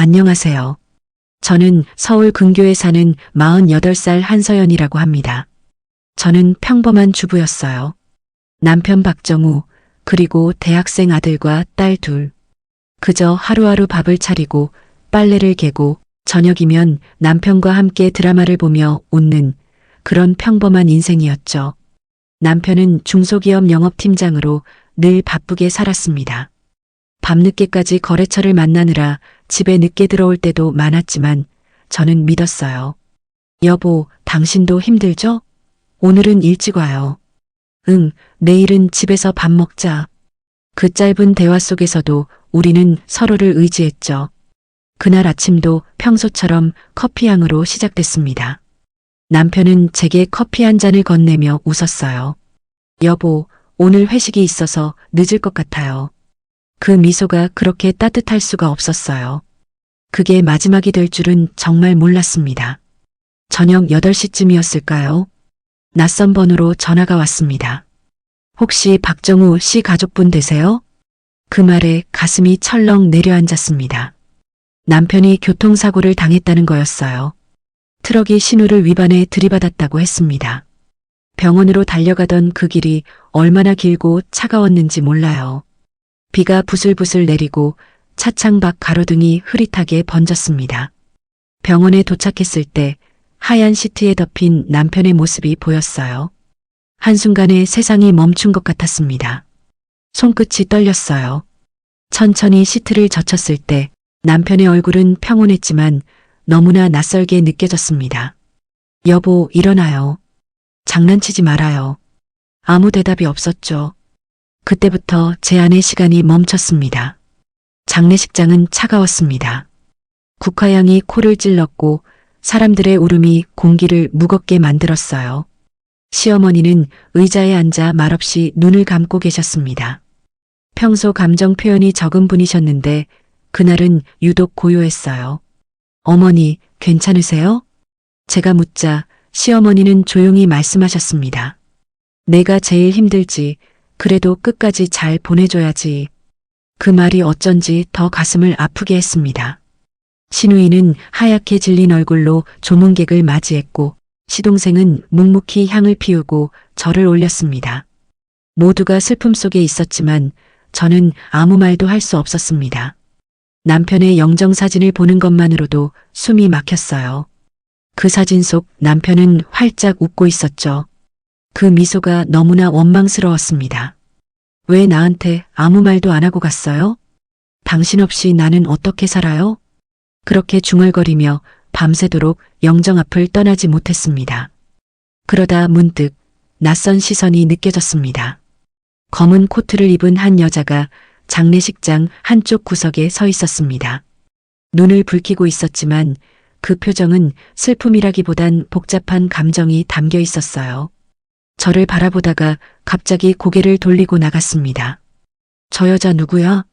안녕하세요. 저는 서울 근교에 사는 48살 한서연이라고 합니다. 저는 평범한 주부였어요. 남편 박정우, 그리고 대학생 아들과 딸 둘. 그저 하루하루 밥을 차리고 빨래를 개고 저녁이면 남편과 함께 드라마를 보며 웃는 그런 평범한 인생이었죠. 남편은 중소기업 영업팀장으로 늘 바쁘게 살았습니다. 밤늦게까지 거래처를 만나느라 집에 늦게 들어올 때도 많았지만 저는 믿었어요. 여보, 당신도 힘들죠? 오늘은 일찍 와요. 응, 내일은 집에서 밥 먹자. 그 짧은 대화 속에서도 우리는 서로를 의지했죠. 그날 아침도 평소처럼 커피향으로 시작됐습니다. 남편은 제게 커피 한 잔을 건네며 웃었어요. 여보, 오늘 회식이 있어서 늦을 것 같아요. 그 미소가 그렇게 따뜻할 수가 없었어요. 그게 마지막이 될 줄은 정말 몰랐습니다. 저녁 8시쯤이었을까요? 낯선 번호로 전화가 왔습니다. 혹시 박정우 씨 가족분 되세요? 그 말에 가슴이 철렁 내려앉았습니다. 남편이 교통사고를 당했다는 거였어요. 트럭이 신호를 위반해 들이받았다고 했습니다. 병원으로 달려가던 그 길이 얼마나 길고 차가웠는지 몰라요. 비가 부슬부슬 내리고 차창 밖 가로등이 흐릿하게 번졌습니다. 병원에 도착했을 때 하얀 시트에 덮인 남편의 모습이 보였어요. 한순간에 세상이 멈춘 것 같았습니다. 손끝이 떨렸어요. 천천히 시트를 젖혔을 때 남편의 얼굴은 평온했지만 너무나 낯설게 느껴졌습니다. 여보, 일어나요. 장난치지 말아요. 아무 대답이 없었죠. 그때부터 제 안의 시간이 멈췄습니다. 장례식장은 차가웠습니다. 국화향이 코를 찔렀고 사람들의 울음이 공기를 무겁게 만들었어요. 시어머니는 의자에 앉아 말없이 눈을 감고 계셨습니다. 평소 감정 표현이 적은 분이셨는데 그날은 유독 고요했어요. 어머니, 괜찮으세요? 제가 묻자 시어머니는 조용히 말씀하셨습니다. 내가 제일 힘들지. 그래도 끝까지 잘 보내줘야지. 그 말이 어쩐지 더 가슴을 아프게 했습니다. 시누이는 하얗게 질린 얼굴로 조문객을 맞이했고 시동생은 묵묵히 향을 피우고 절을 올렸습니다. 모두가 슬픔 속에 있었지만 저는 아무 말도 할 수 없었습니다. 남편의 영정사진을 보는 것만으로도 숨이 막혔어요. 그 사진 속 남편은 활짝 웃고 있었죠. 그 미소가 너무나 원망스러웠습니다. 왜 나한테 아무 말도 안 하고 갔어요? 당신 없이 나는 어떻게 살아요? 그렇게 중얼거리며 밤새도록 영정 앞을 떠나지 못했습니다. 그러다 문득 낯선 시선이 느껴졌습니다. 검은 코트를 입은 한 여자가 장례식장 한쪽 구석에 서 있었습니다. 눈을 붉히고 있었지만 그 표정은 슬픔이라기보단 복잡한 감정이 담겨 있었어요. 저를 바라보다가 갑자기 고개를 돌리고 나갔습니다. 저 여자 누구야?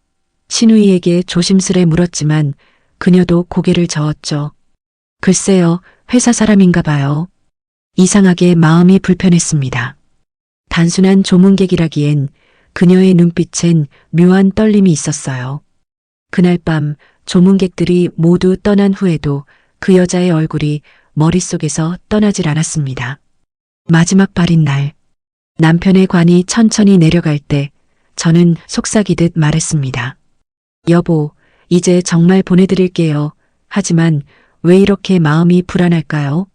시누이에게 조심스레 물었지만 그녀도 고개를 저었죠. 글쎄요, 회사 사람인가 봐요. 이상하게 마음이 불편했습니다. 단순한 조문객이라기엔 그녀의 눈빛엔 묘한 떨림이 있었어요. 그날 밤 조문객들이 모두 떠난 후에도 그 여자의 얼굴이 머릿속에서 떠나질 않았습니다. 마지막 발인 날, 남편의 관이 천천히 내려갈 때 저는 속삭이듯 말했습니다. 여보, 이제 정말 보내드릴게요. 하지만 왜 이렇게 마음이 불안할까요?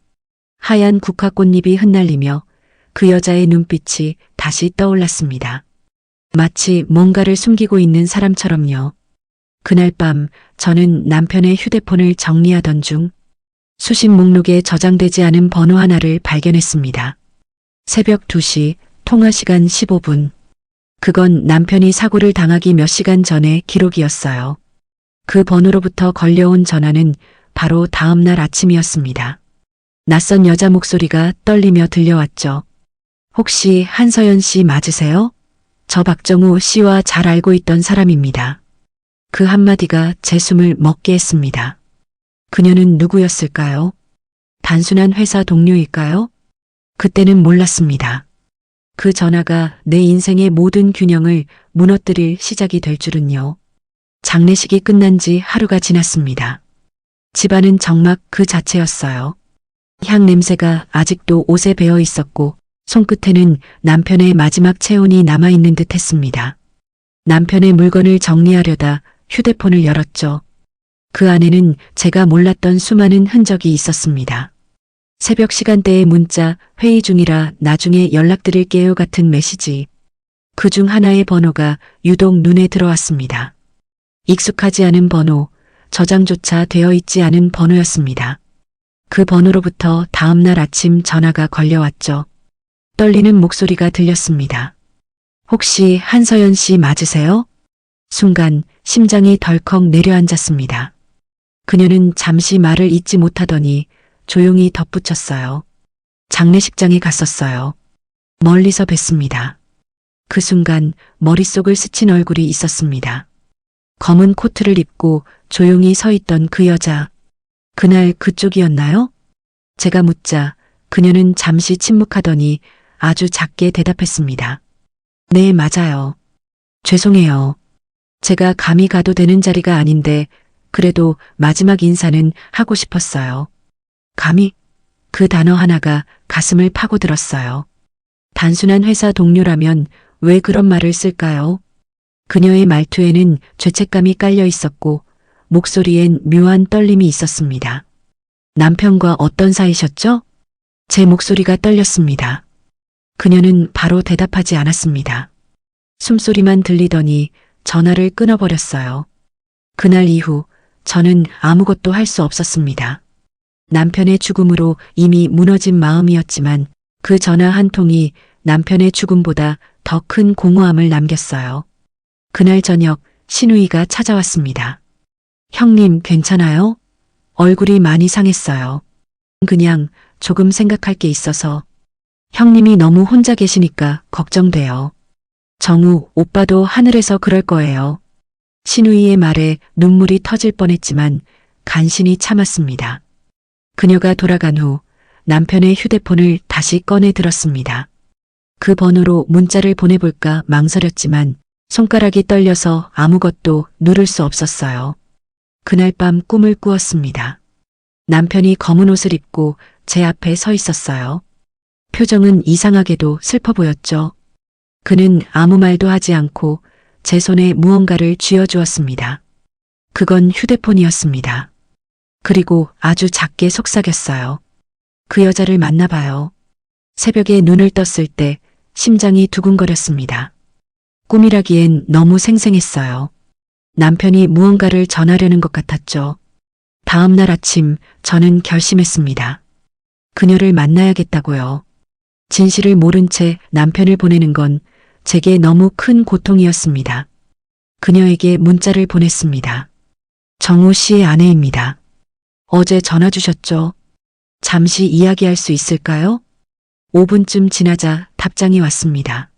하얀 국화꽃잎이 흩날리며 그 여자의 눈빛이 다시 떠올랐습니다. 마치 뭔가를 숨기고 있는 사람처럼요. 그날 밤 저는 남편의 휴대폰을 정리하던 중 수신 목록에 저장되지 않은 번호 하나를 발견했습니다. 새벽 2시, 통화시간 15분. 그건 남편이 사고를 당하기 몇 시간 전에 기록이었어요. 그 번호로부터 걸려온 전화는 바로 다음 날 아침이었습니다. 낯선 여자 목소리가 떨리며 들려왔죠. 혹시 한서연 씨 맞으세요? 저 박정우 씨와 잘 알고 있던 사람입니다. 그 한마디가 제 숨을 먹게 했습니다. 그녀는 누구였을까요? 단순한 회사 동료일까요? 그때는 몰랐습니다. 그 전화가 내 인생의 모든 균형을 무너뜨릴 시작이 될 줄은요. 장례식이 끝난 지 하루가 지났습니다. 집안은 정막 그 자체였어요. 향 냄새가 아직도 옷에 배어 있었고 손끝에는 남편의 마지막 체온이 남아있는 듯 했습니다. 남편의 물건을 정리하려다 휴대폰을 열었죠. 그 안에는 제가 몰랐던 수많은 흔적이 있었습니다. 새벽 시간대의 문자, 회의 중이라 나중에 연락드릴게요 같은 메시지. 그중 하나의 번호가 유독 눈에 들어왔습니다. 익숙하지 않은 번호, 저장조차 되어 있지 않은 번호였습니다. 그 번호로부터 다음날 아침 전화가 걸려왔죠. 떨리는 목소리가 들렸습니다. 혹시 한서연 씨 맞으세요? 순간 심장이 덜컥 내려앉았습니다. 그녀는 잠시 말을 잇지 못하더니 조용히 덧붙였어요. 장례식장에 갔었어요. 멀리서 뵀습니다. 그 순간 머릿속을 스친 얼굴이 있었습니다. 검은 코트를 입고 조용히 서 있던 그 여자. 그날 그쪽이었나요? 제가 묻자 그녀는 잠시 침묵하더니 아주 작게 대답했습니다. 네, 맞아요. 죄송해요. 제가 감히 가도 되는 자리가 아닌데 그래도 마지막 인사는 하고 싶었어요. 감히? 그 단어 하나가 가슴을 파고들었어요. 단순한 회사 동료라면 왜 그런 말을 쓸까요? 그녀의 말투에는 죄책감이 깔려 있었고 목소리엔 묘한 떨림이 있었습니다. 남편과 어떤 사이셨죠? 제 목소리가 떨렸습니다. 그녀는 바로 대답하지 않았습니다. 숨소리만 들리더니 전화를 끊어버렸어요. 그날 이후 저는 아무것도 할 수 없었습니다. 남편의 죽음으로 이미 무너진 마음이었지만 그 전화 한 통이 남편의 죽음보다 더 큰 공허함을 남겼어요. 그날 저녁 신우이가 찾아왔습니다. 형님 괜찮아요? 얼굴이 많이 상했어요. 그냥 조금 생각할 게 있어서. 형님이 너무 혼자 계시니까 걱정돼요. 정우 오빠도 하늘에서 그럴 거예요. 신우이의 말에 눈물이 터질 뻔했지만 간신히 참았습니다. 그녀가 돌아간 후 남편의 휴대폰을 다시 꺼내 들었습니다. 그 번호로 문자를 보내볼까 망설였지만 손가락이 떨려서 아무것도 누를 수 없었어요. 그날 밤 꿈을 꾸었습니다. 남편이 검은 옷을 입고 제 앞에 서 있었어요. 표정은 이상하게도 슬퍼 보였죠. 그는 아무 말도 하지 않고 제 손에 무언가를 쥐어주었습니다. 그건 휴대폰이었습니다. 그리고 아주 작게 속삭였어요. 그 여자를 만나봐요. 새벽에 눈을 떴을 때 심장이 두근거렸습니다. 꿈이라기엔 너무 생생했어요. 남편이 무언가를 전하려는 것 같았죠. 다음 날 아침 저는 결심했습니다. 그녀를 만나야겠다고요. 진실을 모른 채 남편을 보내는 건 제게 너무 큰 고통이었습니다. 그녀에게 문자를 보냈습니다. 정우 씨의 아내입니다. 어제 전화 주셨죠? 잠시 이야기할 수 있을까요? 5분쯤 지나자 답장이 왔습니다.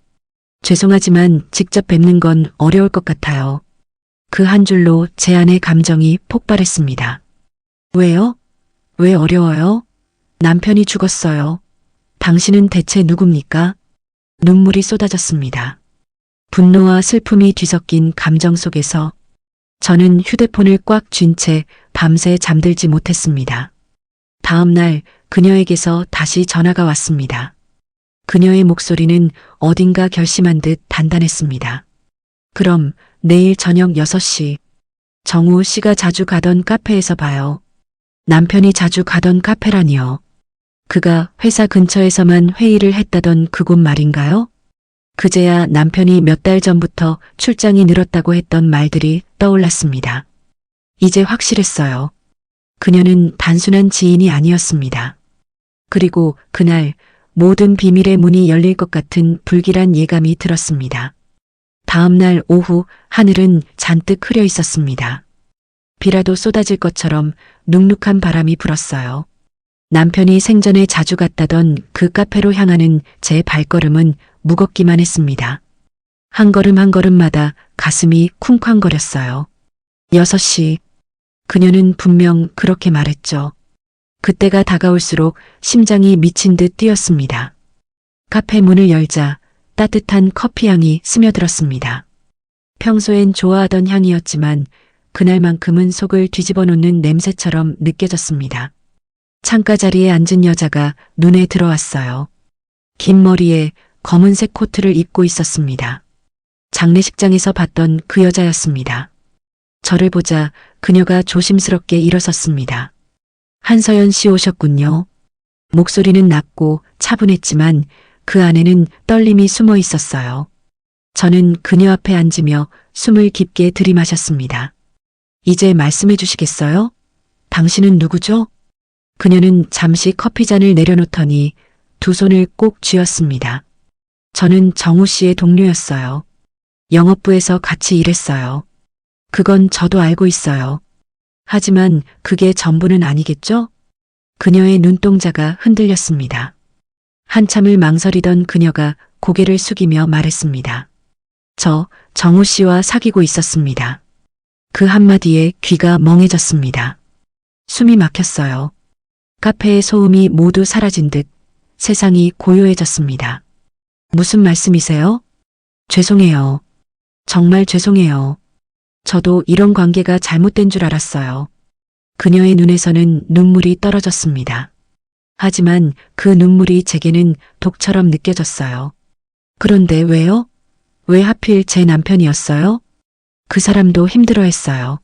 죄송하지만 직접 뵙는 건 어려울 것 같아요. 그 한 줄로 제 안의 감정이 폭발했습니다. 왜요? 왜 어려워요? 남편이 죽었어요. 당신은 대체 누굽니까? 눈물이 쏟아졌습니다. 분노와 슬픔이 뒤섞인 감정 속에서 저는 휴대폰을 꽉 쥔 채 밤새 잠들지 못했습니다. 다음 날 그녀에게서 다시 전화가 왔습니다. 그녀의 목소리는 어딘가 결심한 듯 단단했습니다. 그럼 내일 저녁 6시 정우 씨가 자주 가던 카페에서 봐요. 남편이 자주 가던 카페라니요. 그가 회사 근처에서만 회의를 했다던 그곳 말인가요? 그제야 남편이 몇 달 전부터 출장이 늘었다고 했던 말들이 떠올랐습니다. 이제 확실했어요. 그녀는 단순한 지인이 아니었습니다. 그리고 그날 모든 비밀의 문이 열릴 것 같은 불길한 예감이 들었습니다. 다음 날 오후 하늘은 잔뜩 흐려 있었습니다. 비라도 쏟아질 것처럼 눅눅한 바람이 불었어요. 남편이 생전에 자주 갔다던 그 카페로 향하는 제 발걸음은 무겁기만 했습니다. 한 걸음 한 걸음마다 가슴이 쿵쾅거렸어요. 6시. 그녀는 분명 그렇게 말했죠. 그때가 다가올수록 심장이 미친 듯 뛰었습니다. 카페 문을 열자 따뜻한 커피 향이 스며들었습니다. 평소엔 좋아하던 향이었지만 그날만큼은 속을 뒤집어 놓는 냄새처럼 느껴졌습니다. 창가 자리에 앉은 여자가 눈에 들어왔어요. 긴 머리에 검은색 코트를 입고 있었습니다. 장례식장에서 봤던 그 여자였습니다. 저를 보자 그녀가 조심스럽게 일어섰습니다. 한서연 씨 오셨군요. 목소리는 낮고 차분했지만 그 안에는 떨림이 숨어 있었어요. 저는 그녀 앞에 앉으며 숨을 깊게 들이마셨습니다. 이제 말씀해 주시겠어요? 당신은 누구죠? 그녀는 잠시 커피잔을 내려놓더니 두 손을 꼭 쥐었습니다. 저는 정우 씨의 동료였어요. 영업부에서 같이 일했어요. 그건 저도 알고 있어요. 하지만 그게 전부는 아니겠죠? 그녀의 눈동자가 흔들렸습니다. 한참을 망설이던 그녀가 고개를 숙이며 말했습니다. 저 정우 씨와 사귀고 있었습니다. 그 한마디에 귀가 멍해졌습니다. 숨이 막혔어요. 카페의 소음이 모두 사라진 듯 세상이 고요해졌습니다. 무슨 말씀이세요? 죄송해요. 정말 죄송해요. 저도 이런 관계가 잘못된 줄 알았어요. 그녀의 눈에서는 눈물이 떨어졌습니다. 하지만 그 눈물이 제게는 독처럼 느껴졌어요. 그런데 왜요? 왜 하필 제 남편이었어요? 그 사람도 힘들어했어요.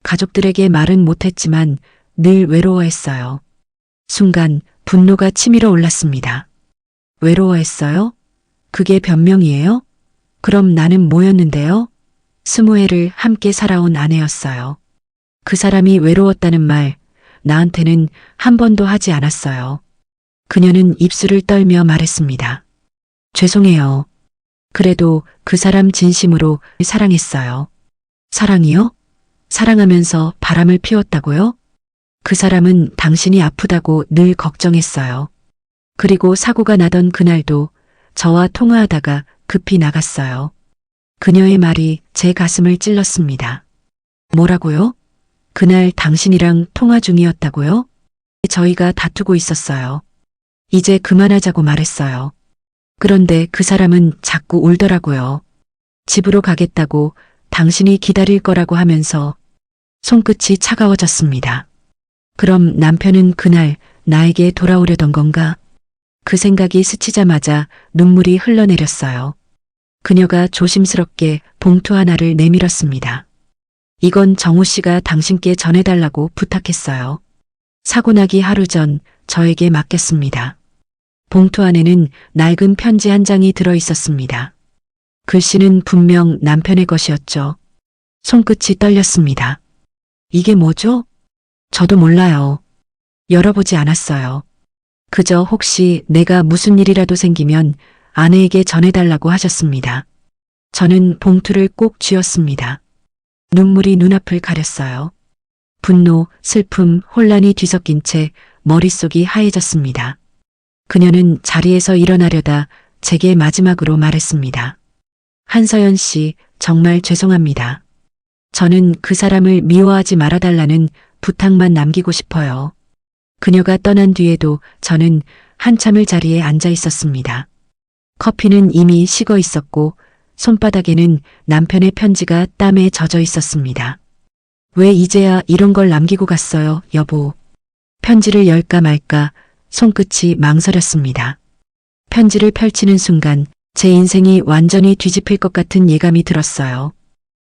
가족들에게 말은 못했지만 늘 외로워했어요. 순간 분노가 치밀어 올랐습니다. 외로워했어요? 그게 변명이에요? 그럼 나는 뭐였는데요? 20해를 함께 살아온 아내였어요. 그 사람이 외로웠다는 말, 나한테는 한 번도 하지 않았어요. 그녀는 입술을 떨며 말했습니다. 죄송해요. 그래도 그 사람 진심으로 사랑했어요. 사랑이요? 사랑하면서 바람을 피웠다고요? 그 사람은 당신이 아프다고 늘 걱정했어요. 그리고 사고가 나던 그날도 저와 통화하다가 급히 나갔어요. 그녀의 말이 제 가슴을 찔렀습니다. 뭐라고요? 그날 당신이랑 통화 중이었다고요? 저희가 다투고 있었어요. 이제 그만하자고 말했어요. 그런데 그 사람은 자꾸 울더라고요. 집으로 가겠다고 당신이 기다릴 거라고 하면서 손끝이 차가워졌습니다. 그럼 남편은 그날 나에게 돌아오려던 건가? 그 생각이 스치자마자 눈물이 흘러내렸어요. 그녀가 조심스럽게 봉투 하나를 내밀었습니다. 이건 정우 씨가 당신께 전해달라고 부탁했어요. 사고 나기 하루 전 저에게 맡겼습니다. 봉투 안에는 낡은 편지 한 장이 들어 있었습니다. 글씨는 분명 남편의 것이었죠. 손끝이 떨렸습니다. 이게 뭐죠? 저도 몰라요. 열어보지 않았어요. 그저 혹시 내가 무슨 일이라도 생기면 아내에게 전해달라고 하셨습니다. 저는 봉투를 꼭 쥐었습니다. 눈물이 눈앞을 가렸어요. 분노, 슬픔, 혼란이 뒤섞인 채 머릿속이 하얘졌습니다. 그녀는 자리에서 일어나려다 제게 마지막으로 말했습니다. 한서연 씨, 정말 죄송합니다. 저는 그 사람을 미워하지 말아달라는 부탁만 남기고 싶어요. 그녀가 떠난 뒤에도 저는 한참을 자리에 앉아 있었습니다. 커피는 이미 식어 있었고 손바닥에는 남편의 편지가 땀에 젖어 있었습니다. 왜 이제야 이런 걸 남기고 갔어요, 여보? 편지를 열까 말까 손끝이 망설였습니다. 편지를 펼치는 순간 제 인생이 완전히 뒤집힐 것 같은 예감이 들었어요.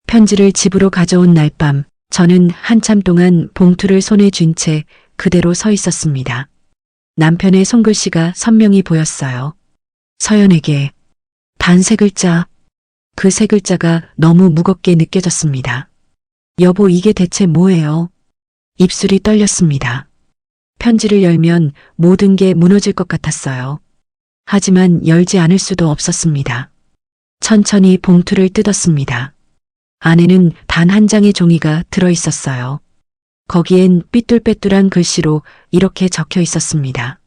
편지를 집으로 가져온 날 밤 저는 한참 동안 봉투를 손에 쥔 채 그대로 서 있었습니다. 남편의 손글씨가 선명히 보였어요. 서연에게 단 3글자. 그 3글자가 너무 무겁게 느껴졌습니다. 여보, 이게 대체 뭐예요? 입술이 떨렸습니다. 편지를 열면 모든 게 무너질 것 같았어요. 하지만 열지 않을 수도 없었습니다. 천천히 봉투를 뜯었습니다. 안에는 단 한 장의 종이가 들어 있었어요. 거기엔 삐뚤빼뚤한 글씨로 이렇게 적혀 있었습니다.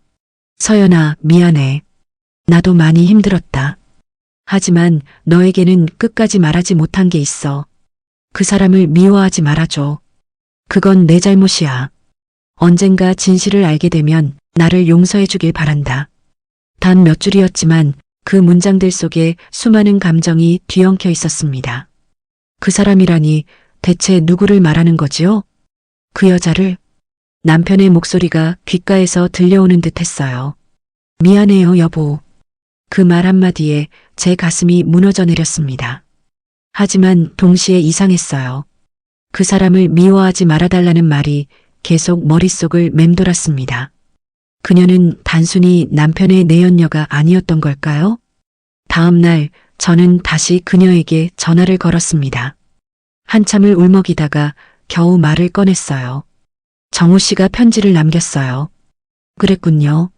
서연아, 미안해. 나도 많이 힘들었다. 하지만 너에게는 끝까지 말하지 못한 게 있어. 그 사람을 미워하지 말아줘. 그건 내 잘못이야. 언젠가 진실을 알게 되면 나를 용서해 주길 바란다. 단 몇 줄이었지만 그 문장들 속에 수많은 감정이 뒤엉켜 있었습니다. 그 사람이라니 대체 누구를 말하는 거지요? 그 여자를? 남편의 목소리가 귓가에서 들려오는 듯 했어요. 미안해요, 여보. 그 말 한마디에 제 가슴이 무너져 내렸습니다. 하지만 동시에 이상했어요. 그 사람을 미워하지 말아달라는 말이 계속 머릿속을 맴돌았습니다. 그녀는 단순히 남편의 내연녀가 아니었던 걸까요? 다음 날 저는 다시 그녀에게 전화를 걸었습니다. 한참을 울먹이다가 겨우 말을 꺼냈어요. 정우 씨가 편지를 남겼어요. 그랬군요.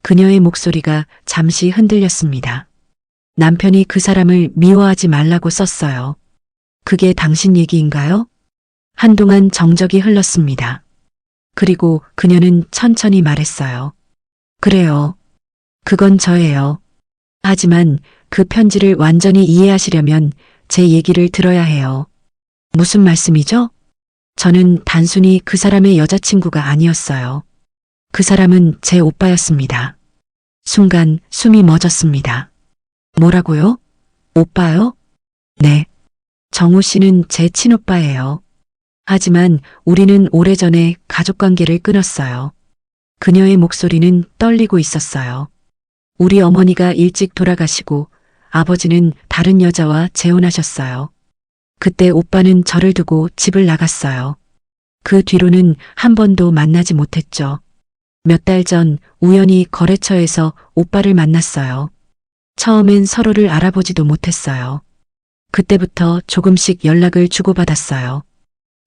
그녀의 목소리가 잠시 흔들렸습니다. 남편이 그 사람을 미워하지 말라고 썼어요. 그게 당신 얘기인가요? 한동안 정적이 흘렀습니다. 그리고 그녀는 천천히 말했어요. 그래요. 그건 저예요. 하지만 그 편지를 완전히 이해하시려면 제 얘기를 들어야 해요. 무슨 말씀이죠? 저는 단순히 그 사람의 여자친구가 아니었어요. 그 사람은 제 오빠였습니다. 순간 숨이 멎었습니다. 뭐라고요? 오빠요? 네. 정우 씨는 제 친오빠예요. 하지만 우리는 오래전에 가족관계를 끊었어요. 그녀의 목소리는 떨리고 있었어요. 우리 어머니가 일찍 돌아가시고 아버지는 다른 여자와 재혼하셨어요. 그때 오빠는 저를 두고 집을 나갔어요. 그 뒤로는 한 번도 만나지 못했죠. 몇 달 전 우연히 거래처에서 오빠를 만났어요. 처음엔 서로를 알아보지도 못했어요. 그때부터 조금씩 연락을 주고받았어요.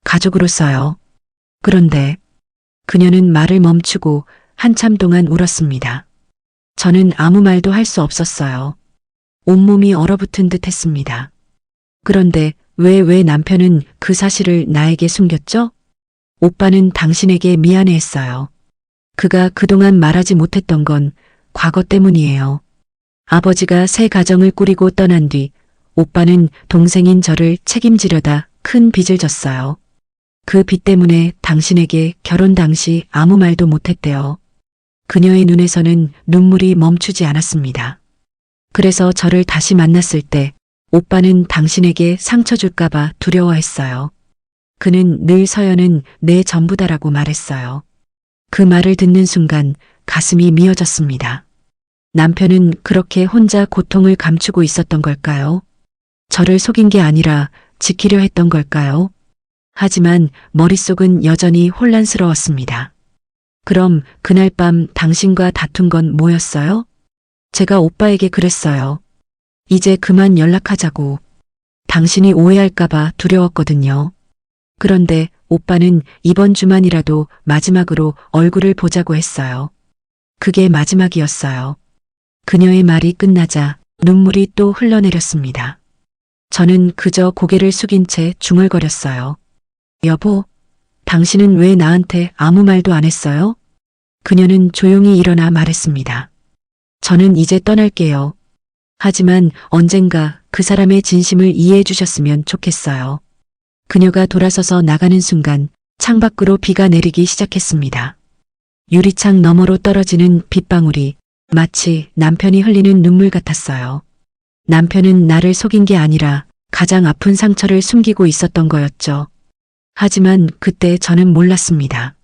가족으로서요. 그런데 그녀는 말을 멈추고 한참 동안 울었습니다. 저는 아무 말도 할 수 없었어요. 온몸이 얼어붙은 듯 했습니다. 그런데 왜 남편은 그 사실을 나에게 숨겼죠? 오빠는 당신에게 미안해했어요. 그가 그동안 말하지 못했던 건 과거 때문이에요. 아버지가 새 가정을 꾸리고 떠난 뒤 오빠는 동생인 저를 책임지려다 큰 빚을 졌어요. 그 빚 때문에 당신에게 결혼 당시 아무 말도 못했대요. 그녀의 눈에서는 눈물이 멈추지 않았습니다. 그래서 저를 다시 만났을 때 오빠는 당신에게 상처 줄까봐 두려워했어요. 그는 늘 서연은 내 전부다라고 말했어요. 그 말을 듣는 순간 가슴이 미어졌습니다. 남편은 그렇게 혼자 고통을 감추고 있었던 걸까요? 저를 속인 게 아니라 지키려 했던 걸까요? 하지만 머릿속은 여전히 혼란스러웠습니다. 그럼 그날 밤 당신과 다툰 건 뭐였어요? 제가 오빠에게 그랬어요. 이제 그만 연락하자고. 당신이 오해할까봐 두려웠거든요. 그런데 오빠는 이번 주만이라도 마지막으로 얼굴을 보자고 했어요. 그게 마지막이었어요. 그녀의 말이 끝나자 눈물이 또 흘러내렸습니다. 저는 그저 고개를 숙인 채 중얼거렸어요. 여보, 당신은 왜 나한테 아무 말도 안 했어요? 그녀는 조용히 일어나 말했습니다. 저는 이제 떠날게요. 하지만 언젠가 그 사람의 진심을 이해해 주셨으면 좋겠어요. 그녀가 돌아서서 나가는 순간 창밖으로 비가 내리기 시작했습니다. 유리창 너머로 떨어지는 빗방울이 마치 남편이 흘리는 눈물 같았어요. 남편은 나를 속인 게 아니라 가장 아픈 상처를 숨기고 있었던 거였죠. 하지만 그때 저는 몰랐습니다.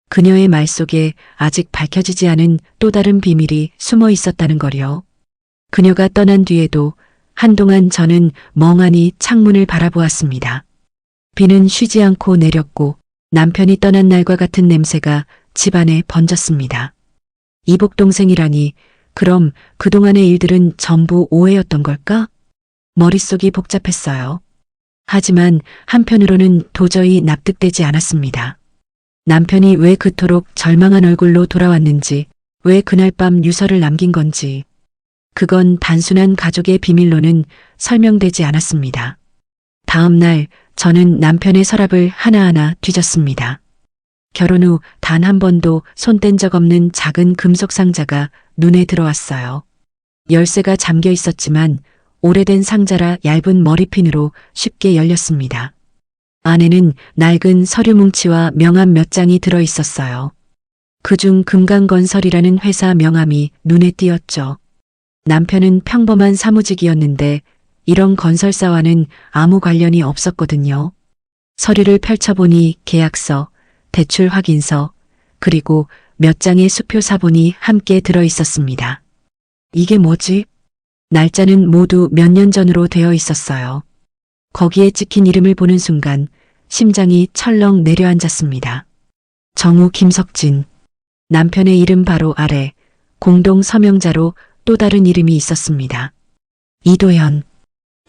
그녀의 말 속에 아직 밝혀지지 않은 또 다른 비밀이 숨어 있었다는 거요. 그녀가 떠난 뒤에도 한동안 저는 멍하니 창문을 바라보았습니다. 비는 쉬지 않고 내렸고 남편이 떠난 날과 같은 냄새가 집안에 번졌습니다. 이복 동생이라니, 그럼 그동안의 일들은 전부 오해였던 걸까? 머릿속이 복잡했어요. 하지만 한편으로는 도저히 납득되지 않았습니다. 남편이 왜 그토록 절망한 얼굴로 돌아왔는지, 왜 그날 밤 유서를 남긴 건지, 그건 단순한 가족의 비밀로는 설명되지 않았습니다. 다음 날 저는 남편의 서랍을 하나하나 뒤졌습니다. 결혼 후 단 한 번도 손댄 적 없는 작은 금속 상자가 눈에 들어왔어요. 열쇠가 잠겨 있었지만 오래된 상자라 얇은 머리핀으로 쉽게 열렸습니다. 안에는 낡은 서류 뭉치와 명함 몇 장이 들어 있었어요. 그중 금강건설이라는 회사 명함이 눈에 띄었죠. 남편은 평범한 사무직이었는데 이런 건설사와는 아무 관련이 없었거든요. 서류를 펼쳐보니 계약서, 대출 확인서, 그리고 몇 장의 수표 사본이 함께 들어 있었습니다. 이게 뭐지? 날짜는 모두 몇 년 전으로 되어 있었어요. 거기에 찍힌 이름을 보는 순간 심장이 철렁 내려앉았습니다. 정우 김석진. 남편의 이름 바로 아래 공동 서명자로 또 다른 이름이 있었습니다. 이도현.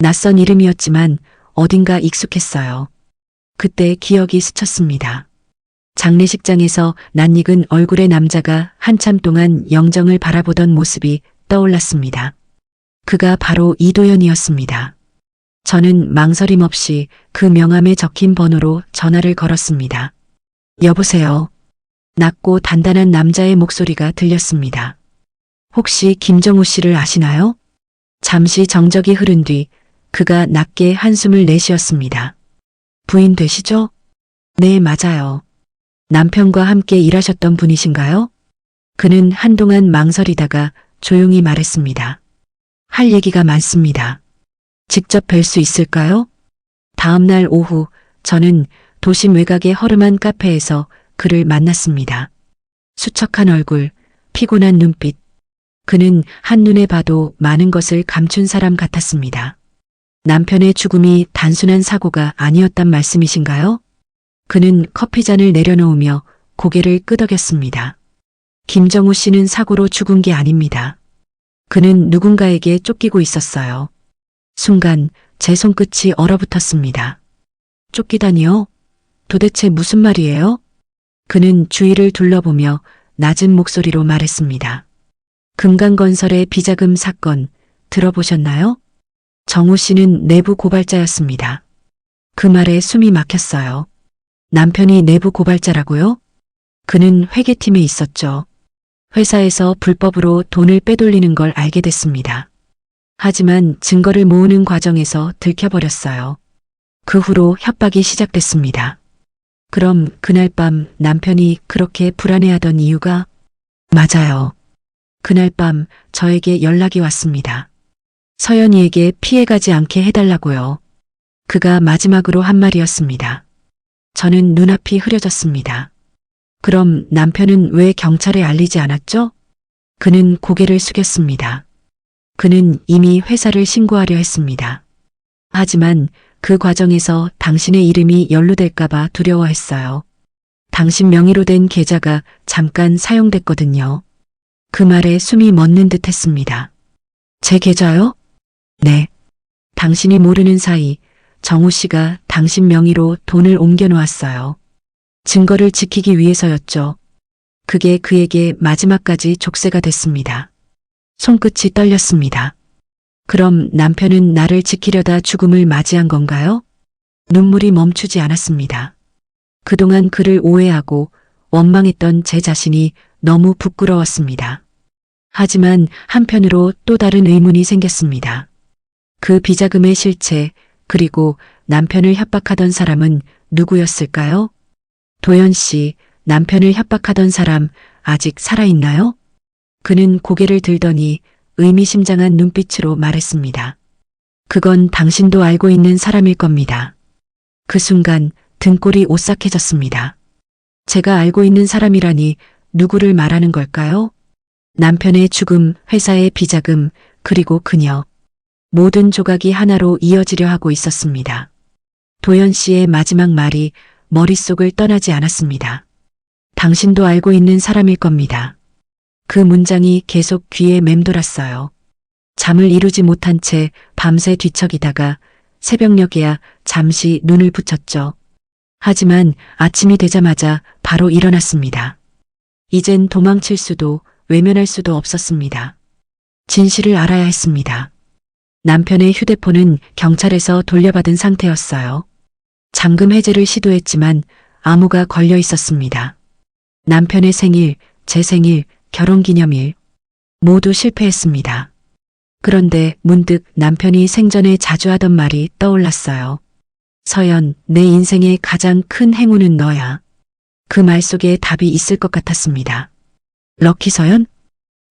낯선 이름이었지만 어딘가 익숙했어요. 그때 기억이 스쳤습니다. 장례식장에서 낯익은 얼굴의 남자가 한참 동안 영정을 바라보던 모습이 떠올랐습니다. 그가 바로 이도현이었습니다. 저는 망설임 없이 그 명함에 적힌 번호로 전화를 걸었습니다. 여보세요. 낮고 단단한 남자의 목소리가 들렸습니다. 혹시 김정우 씨를 아시나요? 잠시 정적이 흐른 뒤 그가 낮게 한숨을 내쉬었습니다. 부인 되시죠? 네, 맞아요. 남편과 함께 일하셨던 분이신가요? 그는 한동안 망설이다가 조용히 말했습니다. 할 얘기가 많습니다. 직접 뵐 수 있을까요? 다음 날 오후 저는 도심 외곽의 허름한 카페에서 그를 만났습니다. 수척한 얼굴, 피곤한 눈빛. 그는 한눈에 봐도 많은 것을 감춘 사람 같았습니다. 남편의 죽음이 단순한 사고가 아니었단 말씀이신가요? 그는 커피잔을 내려놓으며 고개를 끄덕였습니다. 김정우 씨는 사고로 죽은 게 아닙니다. 그는 누군가에게 쫓기고 있었어요. 순간 제 손끝이 얼어붙었습니다. 쫓기다니요? 도대체 무슨 말이에요? 그는 주위를 둘러보며 낮은 목소리로 말했습니다. 금강건설의 비자금 사건 들어보셨나요? 정우 씨는 내부 고발자였습니다. 그 말에 숨이 막혔어요. 남편이 내부 고발자라고요? 그는 회계팀에 있었죠. 회사에서 불법으로 돈을 빼돌리는 걸 알게 됐습니다. 하지만 증거를 모으는 과정에서 들켜버렸어요. 그 후로 협박이 시작됐습니다. 그럼 그날 밤 남편이 그렇게 불안해하던 이유가? 맞아요. 그날 밤 저에게 연락이 왔습니다. 서연이에게 피해가지 않게 해달라고요. 그가 마지막으로 한 말이었습니다. 저는 눈앞이 흐려졌습니다. 그럼 남편은 왜 경찰에 알리지 않았죠? 그는 고개를 숙였습니다. 그는 이미 회사를 신고하려 했습니다. 하지만 그 과정에서 당신의 이름이 연루될까봐 두려워했어요. 당신 명의로 된 계좌가 잠깐 사용됐거든요. 그 말에 숨이 멎는 듯 했습니다. 제 계좌요? 네. 당신이 모르는 사이 정우 씨가 당신 명의로 돈을 옮겨놓았어요. 증거를 지키기 위해서였죠. 그게 그에게 마지막까지 족쇄가 됐습니다. 손끝이 떨렸습니다. 그럼 남편은 나를 지키려다 죽음을 맞이한 건가요? 눈물이 멈추지 않았습니다. 그동안 그를 오해하고 원망했던 제 자신이 너무 부끄러웠습니다. 하지만 한편으로 또 다른 의문이 생겼습니다. 그 비자금의 실체, 그리고 남편을 협박하던 사람은 누구였을까요? 도연 씨, 남편을 협박하던 사람 아직 살아있나요? 그는 고개를 들더니 의미심장한 눈빛으로 말했습니다. 그건 당신도 알고 있는 사람일 겁니다. 그 순간 등골이 오싹해졌습니다. 제가 알고 있는 사람이라니 누구를 말하는 걸까요? 남편의 죽음, 회사의 비자금, 그리고 그녀. 모든 조각이 하나로 이어지려 하고 있었습니다. 도연 씨의 마지막 말이 머릿속을 떠나지 않았습니다. 당신도 알고 있는 사람일 겁니다. 그 문장이 계속 귀에 맴돌았어요. 잠을 이루지 못한 채 밤새 뒤척이다가 새벽녘에야 잠시 눈을 붙였죠. 하지만 아침이 되자마자 바로 일어났습니다. 이젠 도망칠 수도 외면할 수도 없었습니다. 진실을 알아야 했습니다. 남편의 휴대폰은 경찰에서 돌려받은 상태였어요. 잠금 해제를 시도했지만 암호가 걸려 있었습니다. 남편의 생일, 제 생일, 결혼기념일 모두 실패했습니다. 그런데 문득 남편이 생전에 자주 하던 말이 떠올랐어요. 서연, 내 인생의 가장 큰 행운은 너야. 그 말 속에 답이 있을 것 같았습니다. 럭키 서연?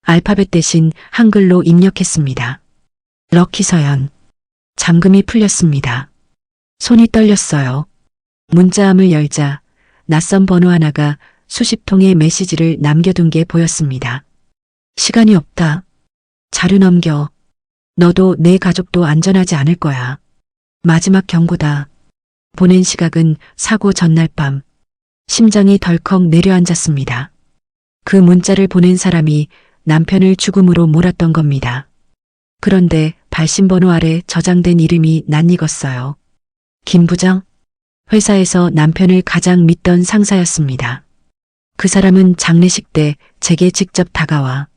알파벳 대신 한글로 입력했습니다. 럭키 서연. 잠금이 풀렸습니다. 손이 떨렸어요. 문자함을 열자 낯선 번호 하나가 수십 통의 메시지를 남겨둔 게 보였습니다. 시간이 없다. 자료 넘겨. 너도 내 가족도 안전하지 않을 거야. 마지막 경고다. 보낸 시각은 사고 전날 밤. 심장이 덜컥 내려앉았습니다. 그 문자를 보낸 사람이 남편을 죽음으로 몰았던 겁니다. 그런데 발신번호 아래 저장된 이름이 낯익었어요. 김 부장? 회사에서 남편을 가장 믿던 상사였습니다. 그 사람은 장례식 때 제게 직접 다가와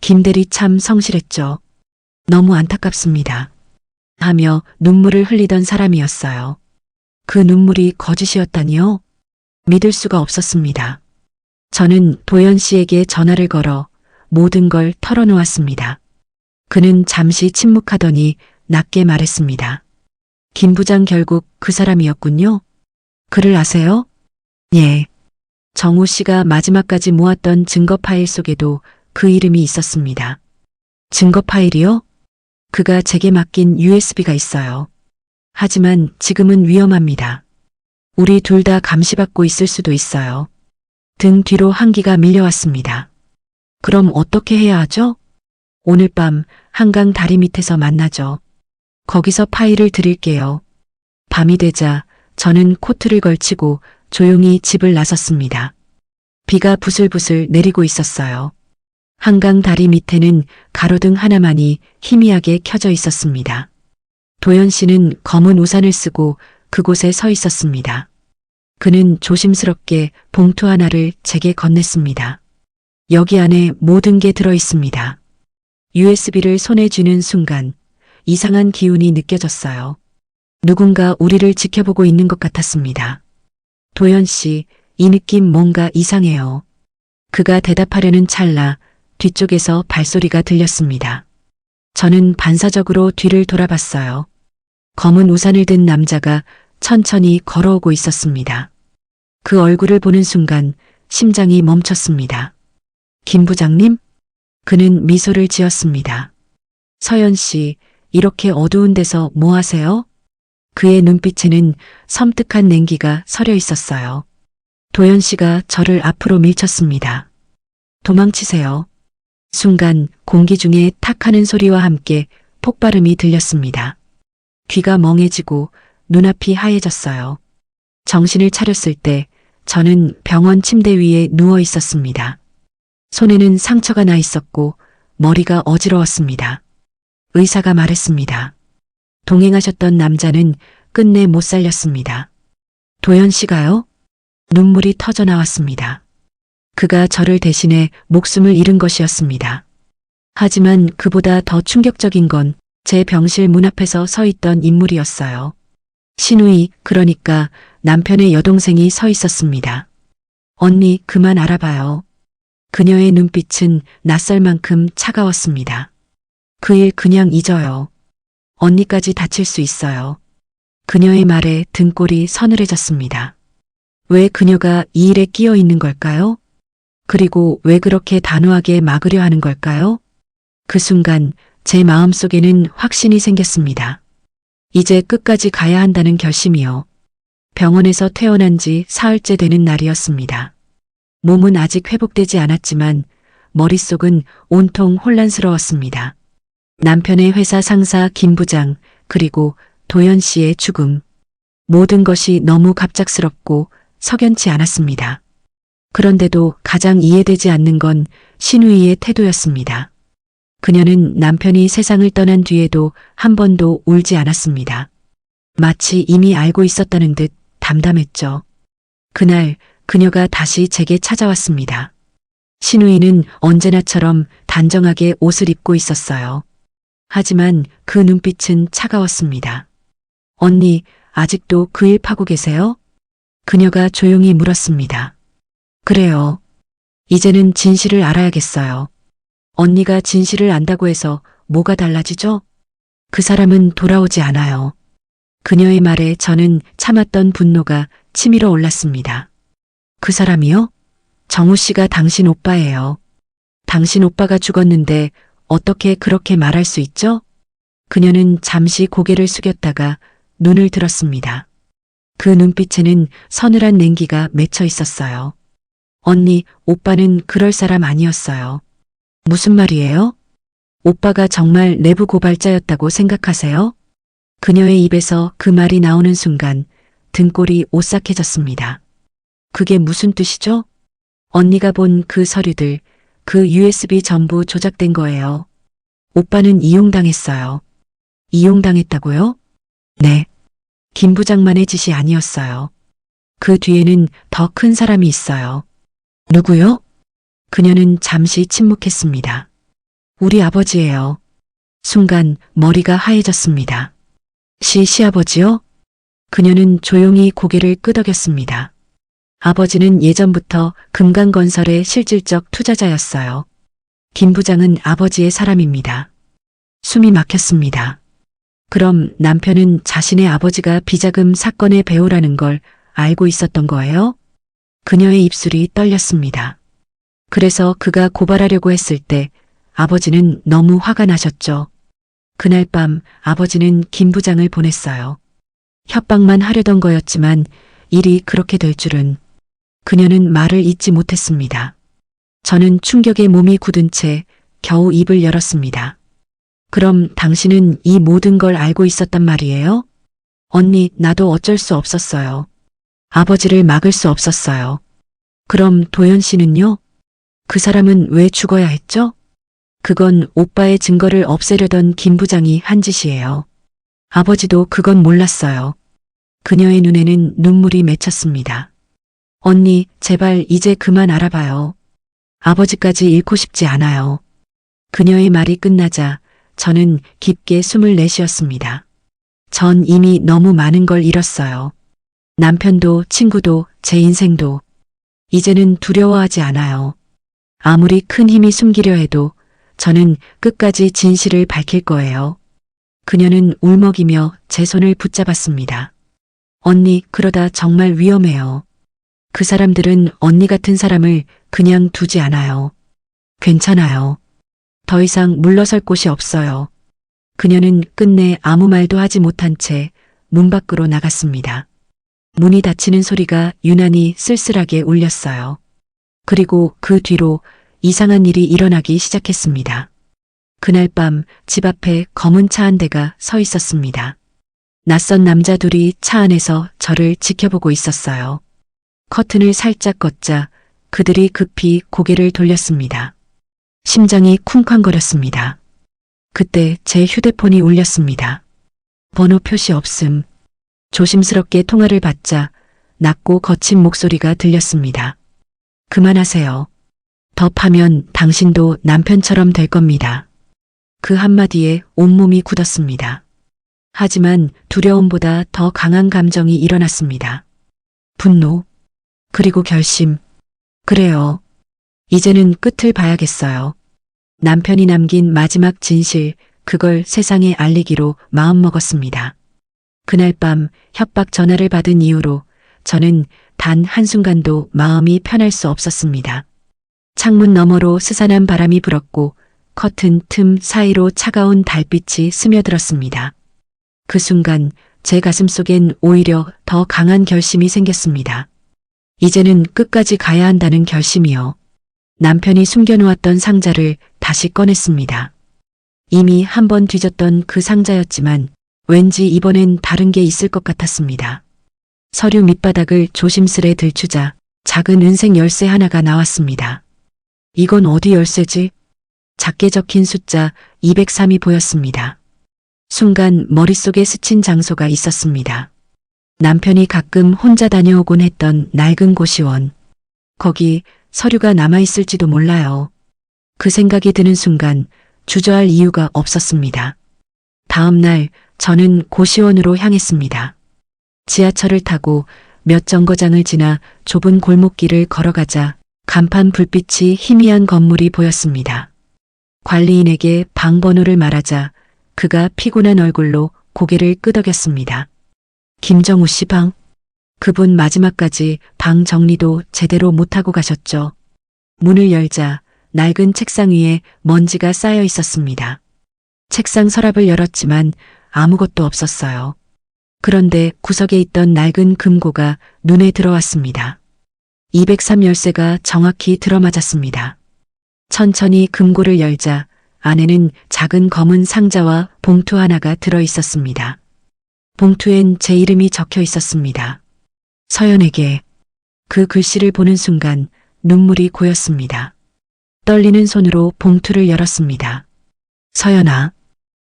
김대리 참 성실했죠. 너무 안타깝습니다. 하며 눈물을 흘리던 사람이었어요. 그 눈물이 거짓이었다니요? 믿을 수가 없었습니다. 저는 도연 씨에게 전화를 걸어 모든 걸 털어놓았습니다. 그는 잠시 침묵하더니 낮게 말했습니다. 김 부장 결국 그 사람이었군요. 그를 아세요? 예. 정우 씨가 마지막까지 모았던 증거 파일 속에도 그 이름이 있었습니다. 증거 파일이요? 그가 제게 맡긴 USB가 있어요. 하지만 지금은 위험합니다. 우리 둘 다 감시받고 있을 수도 있어요. 등 뒤로 한기가 밀려왔습니다. 그럼 어떻게 해야 하죠? 오늘 밤 한강 다리 밑에서 만나죠. 거기서 파일을 드릴게요. 밤이 되자 저는 코트를 걸치고 조용히 집을 나섰습니다. 비가 부슬부슬 내리고 있었어요. 한강 다리 밑에는 가로등 하나만이 희미하게 켜져 있었습니다. 도연 씨는 검은 우산을 쓰고 그곳에 서 있었습니다. 그는 조심스럽게 봉투 하나를 제게 건넸습니다. 여기 안에 모든 게 들어 있습니다. USB를 손에 쥐는 순간 이상한 기운이 느껴졌어요. 누군가 우리를 지켜보고 있는 것 같았습니다. 도연 씨, 이 느낌 뭔가 이상해요. 그가 대답하려는 찰나 뒤쪽에서 발소리가 들렸습니다. 저는 반사적으로 뒤를 돌아봤어요. 검은 우산을 든 남자가 천천히 걸어오고 있었습니다. 그 얼굴을 보는 순간 심장이 멈췄습니다. 김 부장님? 그는 미소를 지었습니다. 서연 씨, 이렇게 어두운 데서 뭐 하세요? 그의 눈빛에는 섬뜩한 냉기가 서려 있었어요. 도연 씨가 저를 앞으로 밀쳤습니다. 도망치세요. 순간 공기 중에 탁 하는 소리와 함께 폭발음이 들렸습니다. 귀가 멍해지고 눈앞이 하얘졌어요. 정신을 차렸을 때 저는 병원 침대 위에 누워 있었습니다. 손에는 상처가 나 있었고 머리가 어지러웠습니다. 의사가 말했습니다. 동행하셨던 남자는 끝내 못 살렸습니다. 도연 씨가요? 눈물이 터져 나왔습니다. 그가 저를 대신해 목숨을 잃은 것이었습니다. 하지만 그보다 더 충격적인 건 제 병실 문 앞에서 서 있던 인물이었어요. 신우이, 그러니까 남편의 여동생이 서 있었습니다. 언니, 그만 알아봐요. 그녀의 눈빛은 낯설 만큼 차가웠습니다. 그 일 그냥 잊어요. 언니까지 다칠 수 있어요. 그녀의 말에 등골이 서늘해졌습니다. 왜 그녀가 이 일에 끼어 있는 걸까요? 그리고 왜 그렇게 단호하게 막으려 하는 걸까요? 그 순간 제 마음속에는 확신이 생겼습니다. 이제 끝까지 가야 한다는 결심이요. 병원에서 퇴원한 지 사흘째 되는 날이었습니다. 몸은 아직 회복되지 않았지만 머릿속은 온통 혼란스러웠습니다. 남편의 회사 상사 김 부장, 그리고 도연 씨의 죽음. 모든 것이 너무 갑작스럽고 석연치 않았습니다. 그런데도 가장 이해되지 않는 건 신우이의 태도였습니다. 그녀는 남편이 세상을 떠난 뒤에도 한 번도 울지 않았습니다. 마치 이미 알고 있었다는 듯 담담했죠. 그날 그녀가 다시 제게 찾아왔습니다. 신우이는 언제나처럼 단정하게 옷을 입고 있었어요. 하지만 그 눈빛은 차가웠습니다. 언니, 아직도 그 일 파고 계세요? 그녀가 조용히 물었습니다. 그래요. 이제는 진실을 알아야겠어요. 언니가 진실을 안다고 해서 뭐가 달라지죠? 그 사람은 돌아오지 않아요. 그녀의 말에 저는 참았던 분노가 치밀어 올랐습니다. 그 사람이요? 정우 씨가 당신 오빠예요. 당신 오빠가 죽었는데 어떻게 그렇게 말할 수 있죠? 그녀는 잠시 고개를 숙였다가 눈을 들었습니다. 그 눈빛에는 서늘한 냉기가 맺혀 있었어요. 언니, 오빠는 그럴 사람 아니었어요. 무슨 말이에요? 오빠가 정말 내부 고발자였다고 생각하세요? 그녀의 입에서 그 말이 나오는 순간 등골이 오싹해졌습니다. 그게 무슨 뜻이죠? 언니가 본 그 서류들, 그 USB 전부 조작된 거예요. 오빠는 이용당했어요. 이용당했다고요? 네. 김 부장만의 짓이 아니었어요. 그 뒤에는 더 큰 사람이 있어요. 누구요? 그녀는 잠시 침묵했습니다. 우리 아버지예요. 순간 머리가 하얘졌습니다. 시아버지요? 그녀는 조용히 고개를 끄덕였습니다. 아버지는 예전부터 금강건설의 실질적 투자자였어요. 김 부장은 아버지의 사람입니다. 숨이 막혔습니다. 그럼 남편은 자신의 아버지가 비자금 사건의 배우라는 걸 알고 있었던 거예요? 그녀의 입술이 떨렸습니다. 그래서 그가 고발하려고 했을 때 아버지는 너무 화가 나셨죠. 그날 밤 아버지는 김 부장을 보냈어요. 협박만 하려던 거였지만 일이 그렇게 될 줄은. 그녀는 말을 잇지 못했습니다. 저는 충격에 몸이 굳은 채 겨우 입을 열었습니다. 그럼 당신은 이 모든 걸 알고 있었단 말이에요? 언니, 나도 어쩔 수 없었어요. 아버지를 막을 수 없었어요. 그럼 도연 씨는요? 그 사람은 왜 죽어야 했죠? 그건 오빠의 증거를 없애려던 김 부장이 한 짓이에요. 아버지도 그건 몰랐어요. 그녀의 눈에는 눈물이 맺혔습니다. 언니, 제발 이제 그만 알아봐요. 아버지까지 잃고 싶지 않아요. 그녀의 말이 끝나자 저는 깊게 숨을 내쉬었습니다. 전 이미 너무 많은 걸 잃었어요. 남편도 친구도 제 인생도. 이제는 두려워하지 않아요. 아무리 큰 힘이 숨기려 해도 저는 끝까지 진실을 밝힐 거예요. 그녀는 울먹이며 제 손을 붙잡았습니다. 언니, 그러다 정말 위험해요. 그 사람들은 언니 같은 사람을 그냥 두지 않아요. 괜찮아요. 더 이상 물러설 곳이 없어요. 그녀는 끝내 아무 말도 하지 못한 채 문 밖으로 나갔습니다. 문이 닫히는 소리가 유난히 쓸쓸하게 울렸어요. 그리고 그 뒤로 이상한 일이 일어나기 시작했습니다. 그날 밤 집 앞에 검은 차 한 대가 서 있었습니다. 낯선 남자 둘이 차 안에서 저를 지켜보고 있었어요. 커튼을 살짝 걷자 그들이 급히 고개를 돌렸습니다. 심장이 쿵쾅거렸습니다. 그때 제 휴대폰이 울렸습니다. 번호 표시 없음. 조심스럽게 통화를 받자 낮고 거친 목소리가 들렸습니다. 그만하세요. 더 파면 당신도 남편처럼 될 겁니다. 그 한마디에 온몸이 굳었습니다. 하지만 두려움보다 더 강한 감정이 일어났습니다. 분노, 그리고 결심. 그래요. 이제는 끝을 봐야겠어요. 남편이 남긴 마지막 진실, 그걸 세상에 알리기로 마음먹었습니다. 그날 밤 협박 전화를 받은 이후로 저는 단 한순간도 마음이 편할 수 없었습니다. 창문 너머로 스산한 바람이 불었고 커튼 틈 사이로 차가운 달빛이 스며들었습니다. 그 순간 제 가슴 속엔 오히려 더 강한 결심이 생겼습니다. 이제는 끝까지 가야 한다는 결심이요. 남편이 숨겨놓았던 상자를 다시 꺼냈습니다. 이미 한 번 뒤졌던 그 상자였지만 왠지 이번엔 다른 게 있을 것 같았습니다. 서류 밑바닥을 조심스레 들추자 작은 은색 열쇠 하나가 나왔습니다. 이건 어디 열쇠지? 작게 적힌 숫자 203이 보였습니다. 순간 머릿속에 스친 장소가 있었습니다. 남편이 가끔 혼자 다녀오곤 했던 낡은 고시원. 거기 서류가 남아있을지도 몰라요. 그 생각이 드는 순간 주저할 이유가 없었습니다. 다음 날 저는 고시원으로 향했습니다. 지하철을 타고 몇 정거장을 지나 좁은 골목길을 걸어가자 간판 불빛이 희미한 건물이 보였습니다. 관리인에게 방 번호를 말하자 그가 피곤한 얼굴로 고개를 끄덕였습니다. 김정우 씨 방? 그분 마지막까지 방 정리도 제대로 못하고 가셨죠. 문을 열자 낡은 책상 위에 먼지가 쌓여 있었습니다. 책상 서랍을 열었지만 아무것도 없었어요. 그런데 구석에 있던 낡은 금고가 눈에 들어왔습니다. 203 열쇠가 정확히 들어맞았습니다. 천천히 금고를 열자 안에는 작은 검은 상자와 봉투 하나가 들어 있었습니다. 봉투엔 제 이름이 적혀 있었습니다. 서연에게. 그 글씨를 보는 순간 눈물이 고였습니다. 떨리는 손으로 봉투를 열었습니다. 서연아,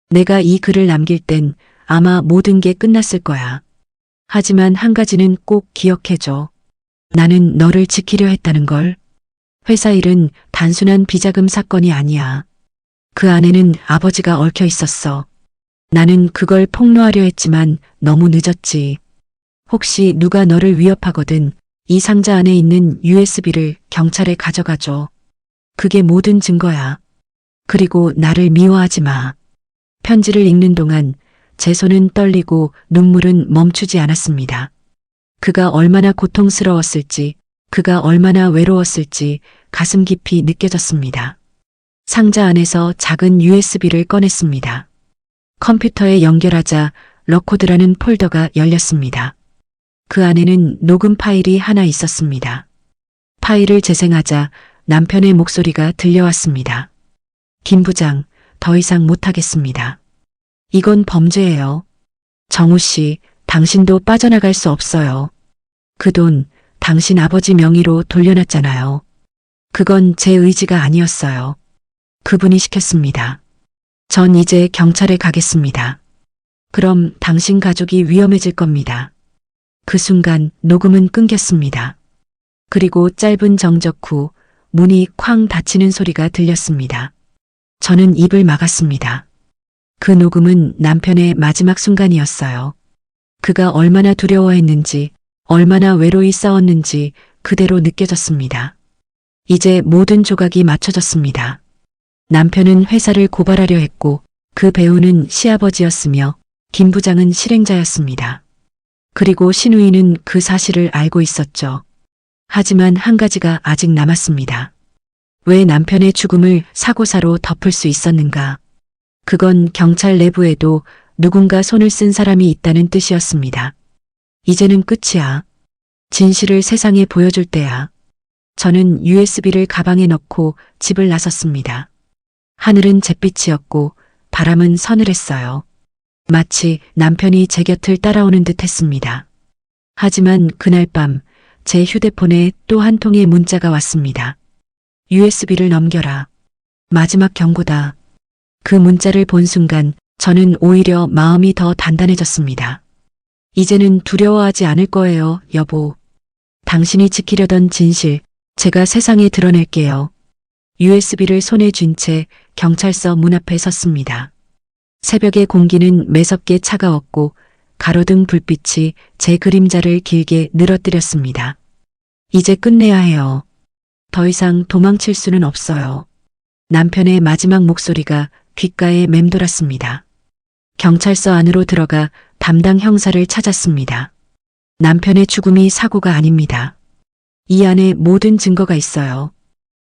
내가 이 글을 남길 땐 아마 모든 게 끝났을 거야. 하지만 한 가지는 꼭 기억해줘. 나는 너를 지키려 했다는 걸. 회사 일은 단순한 비자금 사건이 아니야. 그 안에는 아버지가 얽혀 있었어. 나는 그걸 폭로하려 했지만 너무 늦었지. 혹시 누가 너를 위협하거든 이 상자 안에 있는 USB를 경찰에 가져가줘. 그게 모든 증거야. 그리고 나를 미워하지 마. 편지를 읽는 동안 제 손은 떨리고 눈물은 멈추지 않았습니다. 그가 얼마나 고통스러웠을지, 그가 얼마나 외로웠을지 가슴 깊이 느껴졌습니다. 상자 안에서 작은 USB를 꺼냈습니다. 컴퓨터에 연결하자 러코드라는 폴더가 열렸습니다. 그 안에는 녹음 파일이 하나 있었습니다. 파일을 재생하자 남편의 목소리가 들려왔습니다. 김 부장, 더 이상 못하겠습니다. 이건 범죄예요. 정우 씨, 당신도 빠져나갈 수 없어요. 그 돈 당신 아버지 명의로 돌려놨잖아요. 그건 제 의지가 아니었어요. 그분이 시켰습니다. 전 이제 경찰에 가겠습니다. 그럼 당신 가족이 위험해질 겁니다. 그 순간 녹음은 끊겼습니다. 그리고 짧은 정적 후 문이 쾅 닫히는 소리가 들렸습니다. 저는 입을 막았습니다. 그 녹음은 남편의 마지막 순간이었어요. 그가 얼마나 두려워했는지, 얼마나 외로이 싸웠는지 그대로 느껴졌습니다. 이제 모든 조각이 맞춰졌습니다. 남편은 회사를 고발하려 했고 그 배우는 시아버지였으며 김 부장은 실행자였습니다. 그리고 신우이는 그 사실을 알고 있었죠. 하지만 한 가지가 아직 남았습니다. 왜 남편의 죽음을 사고사로 덮을 수 있었는가? 그건 경찰 내부에도 누군가 손을 쓴 사람이 있다는 뜻이었습니다. 이제는 끝이야. 진실을 세상에 보여줄 때야. 저는 USB를 가방에 넣고 집을 나섰습니다. 하늘은 잿빛이었고 바람은 서늘했어요. 마치 남편이 제 곁을 따라오는 듯 했습니다. 하지만 그날 밤 제 휴대폰에 또 한 통의 문자가 왔습니다. USB를 넘겨라. 마지막 경고다. 그 문자를 본 순간 저는 오히려 마음이 더 단단해졌습니다. 이제는 두려워하지 않을 거예요, 여보. 당신이 지키려던 진실, 제가 세상에 드러낼게요. USB를 손에 쥔 채 경찰서 문 앞에 섰습니다. 새벽의 공기는 매섭게 차가웠고 가로등 불빛이 제 그림자를 길게 늘어뜨렸습니다. 이제 끝내야 해요. 더 이상 도망칠 수는 없어요. 남편의 마지막 목소리가 귓가에 맴돌았습니다. 경찰서 안으로 들어가 담당 형사를 찾았습니다. 남편의 죽음이 사고가 아닙니다. 이 안에 모든 증거가 있어요.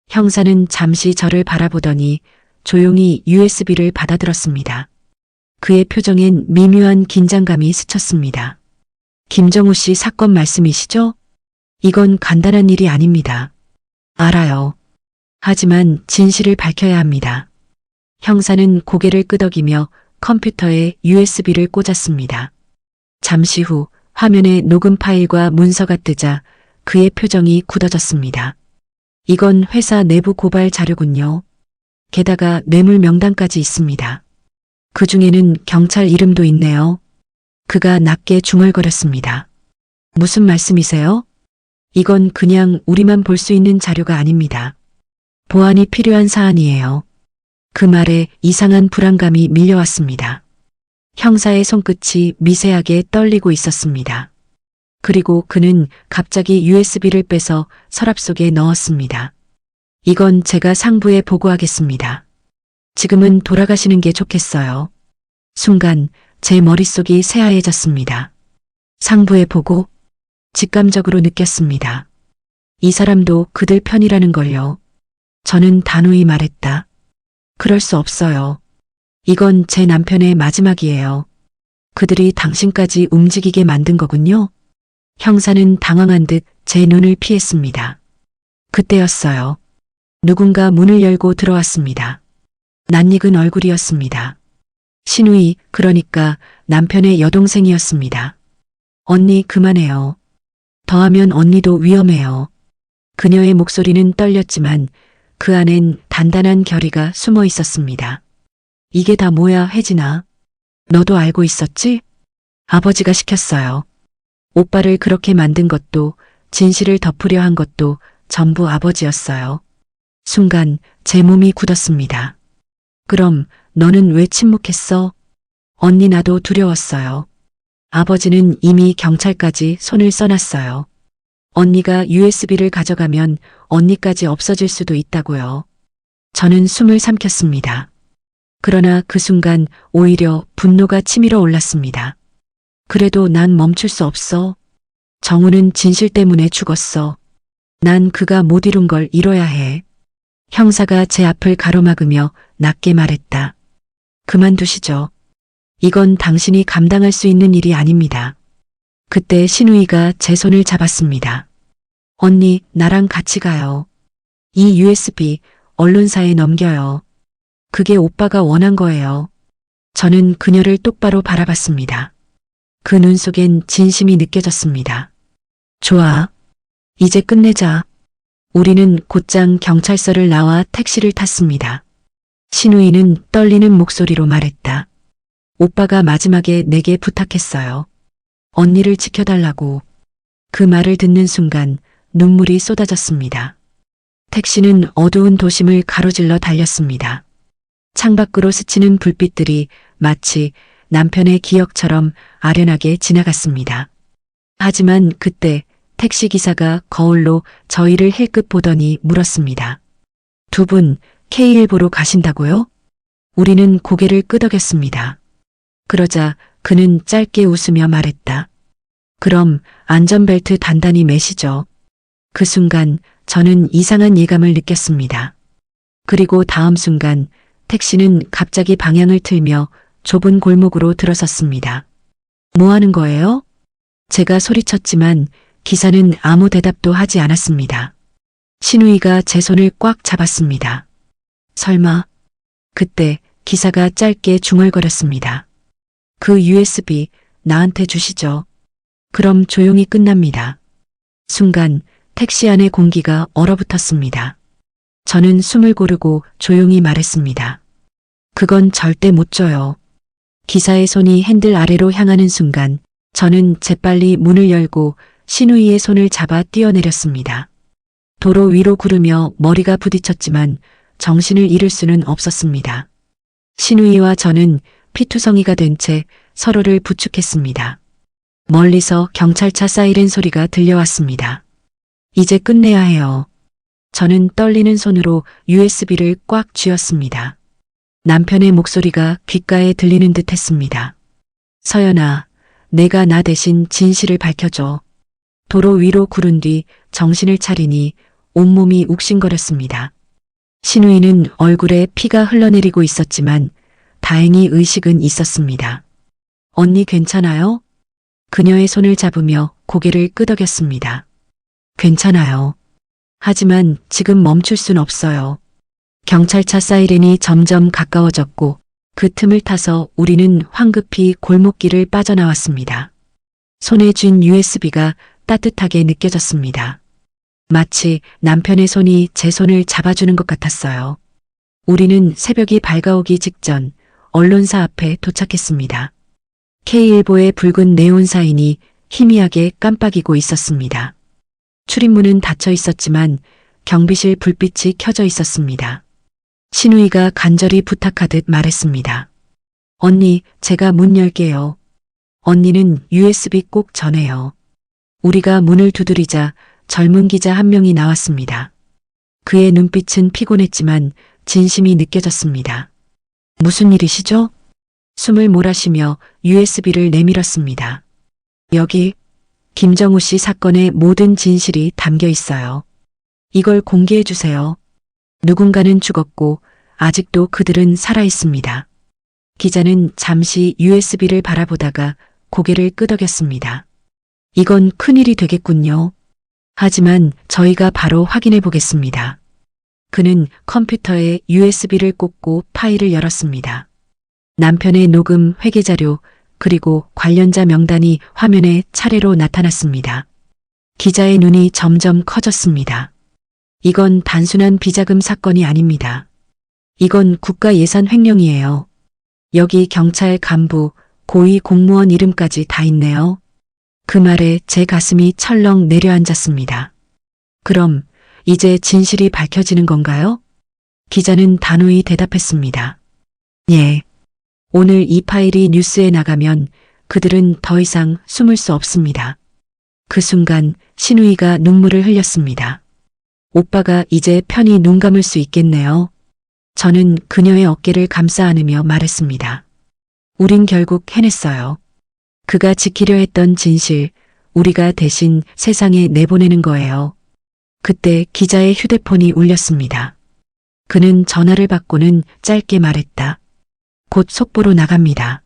형사는 잠시 저를 바라보더니 조용히 USB를 받아들었습니다. 그의 표정엔 미묘한 긴장감이 스쳤습니다. 김정우 씨 사건 말씀이시죠? 이건 간단한 일이 아닙니다. 알아요. 하지만 진실을 밝혀야 합니다. 형사는 고개를 끄덕이며 컴퓨터에 USB를 꽂았습니다. 잠시 후 화면에 녹음 파일과 문서가 뜨자 그의 표정이 굳어졌습니다. 이건 회사 내부 고발 자료군요. 게다가 뇌물 명단까지 있습니다. 그 중에는 경찰 이름도 있네요. 그가 낮게 중얼거렸습니다. 무슨 말씀이세요? 이건 그냥 우리만 볼 수 있는 자료가 아닙니다. 보안이 필요한 사안이에요. 그 말에 이상한 불안감이 밀려왔습니다. 형사의 손끝이 미세하게 떨리고 있었습니다. 그리고 그는 갑자기 USB를 빼서 서랍 속에 넣었습니다. 이건 제가 상부에 보고하겠습니다. 지금은 돌아가시는 게 좋겠어요. 순간 제 머릿속이 새하얘졌습니다. 상부에 보고 직감적으로 느꼈습니다. 이 사람도 그들 편이라는 걸요. 저는 단호히 말했다. 그럴 수 없어요. 이건 제 남편의 마지막이에요. 그들이 당신까지 움직이게 만든 거군요. 형사는 당황한 듯 제 눈을 피했습니다. 그때였어요. 누군가 문을 열고 들어왔습니다. 낯익은 얼굴이었습니다. 신우이, 그러니까 남편의 여동생이었습니다. 언니, 그만해요. 더하면 언니도 위험해요. 그녀의 목소리는 떨렸지만 그 안엔 단단한 결의가 숨어 있었습니다. 이게 다 뭐야, 혜진아. 너도 알고 있었지? 아버지가 시켰어요. 오빠를 그렇게 만든 것도, 진실을 덮으려 한 것도 전부 아버지였어요. 순간 제 몸이 굳었습니다. 그럼 너는 왜 침묵했어? 언니, 나도 두려웠어요. 아버지는 이미 경찰까지 손을 써놨어요. 언니가 USB를 가져가면 언니까지 없어질 수도 있다고요. 저는 숨을 삼켰습니다. 그러나 그 순간 오히려 분노가 치밀어 올랐습니다. 그래도 난 멈출 수 없어. 정우는 진실 때문에 죽었어. 난 그가 못 이룬 걸 이뤄야 해. 형사가 제 앞을 가로막으며 낮게 말했다. 그만두시죠. 이건 당신이 감당할 수 있는 일이 아닙니다. 그때 신우이가 제 손을 잡았습니다. 언니, 나랑 같이 가요. 이 USB 언론사에 넘겨요. 그게 오빠가 원한 거예요. 저는 그녀를 똑바로 바라봤습니다. 그 눈 속엔 진심이 느껴졌습니다. 좋아. 이제 끝내자. 우리는 곧장 경찰서를 나와 택시를 탔습니다. 신우이는 떨리는 목소리로 말했다. 오빠가 마지막에 내게 부탁했어요. 언니를 지켜달라고. 그 말을 듣는 순간 눈물이 쏟아졌습니다. 택시는 어두운 도심을 가로질러 달렸습니다. 창밖으로 스치는 불빛들이 마치 남편의 기억처럼 아련하게 지나갔습니다. 하지만 그때 택시기사가 거울로 저희를 힐끗 보더니 물었습니다. 두 분 K일보로 가신다고요? 우리는 고개를 끄덕였습니다. 그러자 그는 짧게 웃으며 말했다. 그럼 안전벨트 단단히 매시죠. 그 순간 저는 이상한 예감을 느꼈습니다. 그리고 다음 순간 택시는 갑자기 방향을 틀며 좁은 골목으로 들어섰습니다. 뭐 하는 거예요? 제가 소리쳤지만 기사는 아무 대답도 하지 않았습니다. 신우이가 제 손을 꽉 잡았습니다. 설마. 그때 기사가 짧게 중얼거렸습니다. 그 USB 나한테 주시죠. 그럼 조용히 끝납니다. 순간 택시 안의 공기가 얼어붙었습니다. 저는 숨을 고르고 조용히 말했습니다. 그건 절대 못 줘요. 기사의 손이 핸들 아래로 향하는 순간 저는 재빨리 문을 열고 신우이의 손을 잡아 뛰어내렸습니다. 도로 위로 구르며 머리가 부딪혔지만 정신을 잃을 수는 없었습니다. 신우이와 저는 피투성이가 된 채 서로를 부축했습니다. 멀리서 경찰차 사이렌 소리가 들려왔습니다. 이제 끝내야 해요. 저는 떨리는 손으로 USB를 꽉 쥐었습니다. 남편의 목소리가 귓가에 들리는 듯 했습니다. 서연아, 내가 나 대신 진실을 밝혀줘. 도로 위로 구른 뒤 정신을 차리니 온몸이 욱신거렸습니다. 신우이는 얼굴에 피가 흘러내리고 있었지만 다행히 의식은 있었습니다. 언니 괜찮아요? 그녀의 손을 잡으며 고개를 끄덕였습니다. 괜찮아요. 하지만 지금 멈출 순 없어요. 경찰차 사이렌이 점점 가까워졌고 그 틈을 타서 우리는 황급히 골목길을 빠져나왔습니다. 손에 쥔 USB가 따뜻하게 느껴졌습니다. 마치 남편의 손이 제 손을 잡아주는 것 같았어요. 우리는 새벽이 밝아오기 직전 언론사 앞에 도착했습니다. K일보의 붉은 네온 사인이 희미하게 깜빡이고 있었습니다. 출입문은 닫혀 있었지만 경비실 불빛이 켜져 있었습니다. 신우이가 간절히 부탁하듯 말했습니다. 언니, 제가 문 열게요. 언니는 USB 꼭 전해요. 우리가 문을 두드리자 젊은 기자 한 명이 나왔습니다. 그의 눈빛은 피곤했지만 진심이 느껴졌습니다. 무슨 일이시죠? 숨을 몰아쉬며 USB를 내밀었습니다. 여기 김정우 씨 사건의 모든 진실이 담겨 있어요. 이걸 공개해 주세요. 누군가는 죽었고 아직도 그들은 살아 있습니다. 기자는 잠시 USB를 바라보다가 고개를 끄덕였습니다. 이건 큰일이 되겠군요. 하지만 저희가 바로 확인해 보겠습니다. 그는 컴퓨터에 USB를 꽂고 파일을 열었습니다. 남편의 녹음 회계자료 그리고 관련자 명단이 화면에 차례로 나타났습니다. 기자의 눈이 점점 커졌습니다. 이건 단순한 비자금 사건이 아닙니다. 이건 국가 예산 횡령이에요. 여기 경찰 간부, 고위 공무원 이름까지 다 있네요. 그 말에 제 가슴이 철렁 내려앉았습니다. 그럼 이제 진실이 밝혀지는 건가요? 기자는 단호히 대답했습니다. 예. 오늘 이 파일이 뉴스에 나가면 그들은 더 이상 숨을 수 없습니다. 그 순간 신우이가 눈물을 흘렸습니다. 오빠가 이제 편히 눈 감을 수 있겠네요. 저는 그녀의 어깨를 감싸 안으며 말했습니다. 우린 결국 해냈어요. 그가 지키려 했던 진실, 우리가 대신 세상에 내보내는 거예요. 그때 기자의 휴대폰이 울렸습니다. 그는 전화를 받고는 짧게 말했다. 곧 속보로 나갑니다.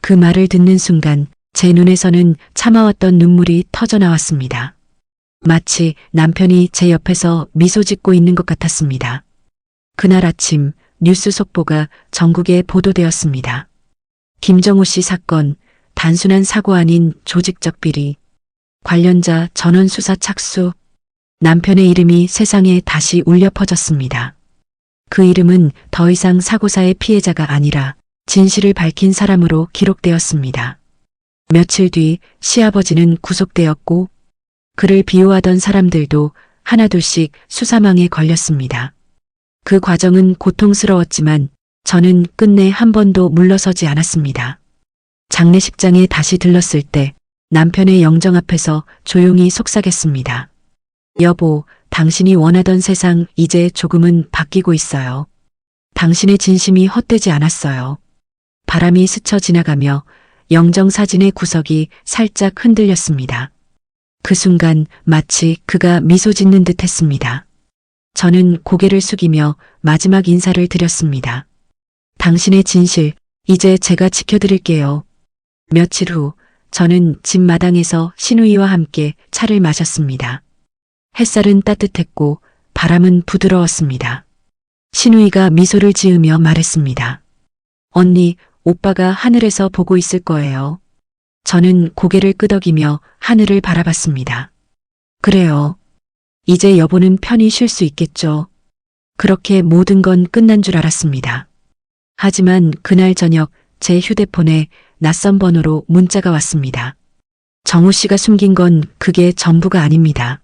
그 말을 듣는 순간 제 눈에서는 참아왔던 눈물이 터져 나왔습니다. 마치 남편이 제 옆에서 미소 짓고 있는 것 같았습니다. 그날 아침 뉴스 속보가 전국에 보도되었습니다. 김정우 씨 사건, 단순한 사고 아닌 조직적 비리, 관련자 전원 수사 착수, 남편의 이름이 세상에 다시 울려 퍼졌습니다. 그 이름은 더 이상 사고사의 피해자가 아니라 진실을 밝힌 사람으로 기록되었습니다. 며칠 뒤 시아버지는 구속되었고 그를 비호하던 사람들도 하나둘씩 수사망에 걸렸습니다. 그 과정은 고통스러웠지만 저는 끝내 한 번도 물러서지 않았습니다. 장례식장에 다시 들렀을 때 남편의 영정 앞에서 조용히 속삭였습니다. 여보, 당신이 원하던 세상 이제 조금은 바뀌고 있어요. 당신의 진심이 헛되지 않았어요. 바람이 스쳐 지나가며 영정 사진의 구석이 살짝 흔들렸습니다. 그 순간 마치 그가 미소 짓는 듯 했습니다. 저는 고개를 숙이며 마지막 인사를 드렸습니다. 당신의 진실, 이제 제가 지켜드릴게요. 며칠 후 저는 집 마당에서 신우이와 함께 차를 마셨습니다. 햇살은 따뜻했고 바람은 부드러웠습니다. 신우이가 미소를 지으며 말했습니다. 언니, 오빠가 하늘에서 보고 있을 거예요. 저는 고개를 끄덕이며 하늘을 바라봤습니다. 그래요. 이제 여보는 편히 쉴 수 있겠죠. 그렇게 모든 건 끝난 줄 알았습니다. 하지만 그날 저녁 제 휴대폰에 낯선 번호로 문자가 왔습니다. 정우 씨가 숨긴 건 그게 전부가 아닙니다.